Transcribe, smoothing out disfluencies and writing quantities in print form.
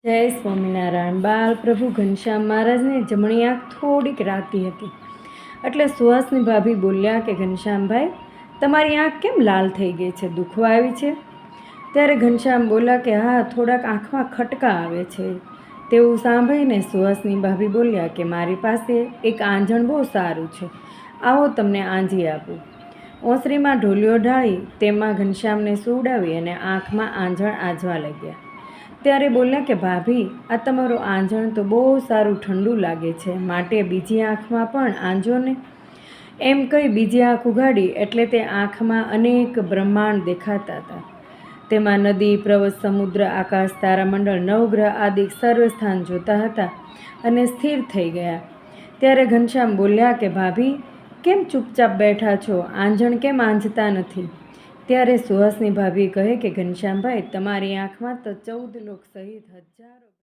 જય સ્વામિનારાયણ. બાલ પ્રભુ ઘનશ્યામ મહારાજને જમણી આંખ થોડીક રાતી હતી એટલે સુહાસની ભાભી બોલ્યા કે ઘનશ્યામભાઈ, તમારી આંખ કેમ લાલ થઈ ગઈ છે? દુખવા આવી છે? ત્યારે ઘનશ્યામ બોલ્યા કે હા, થોડાક આંખમાં ખટકા આવે છે. તેવું સાંભળીને સુહાસની ભાભી બોલ્યા કે મારી પાસે એક આંજણ બહુ સારું છે, આવો તમને આંજી આપું. ઓસરીમાં ઢોલિયો ઢાળી તેમાં ઘનશ્યામને સુવડાવી અને આંખમાં આંજણ આંજવા લાગ્યા. ત્યારે બોલ્યા કે ભાભી, આ તમારું આંજણ તો બહુ સારું ઠંડુ લાગે છે, માટે બીજી આંખમાં પણ આંજો ને. એમ કહી બીજી આંખ ઉઘાડી એટલે તે આંખમાં અનેક બ્રહ્માંડ દેખાતા હતા. તેમાં નદી, પર્વત, સમુદ્ર, આકાશ, તારામંડળ, નવગ્રહ આદિ સર્વ સ્થાન જોતા હતા અને સ્થિર થઈ ગયા. ત્યારે ઘનશ્યામ બોલ્યા કે ભાભી, કેમ ચૂપચાપ બેઠા છો? આંજણ કેમ આંજતા નથી? ત્યારે સુહાસની ભાભી કહે કે ઘનશ્યામભાઈ, તમારી આંખમાં તો 14 લોક સહિત હજારો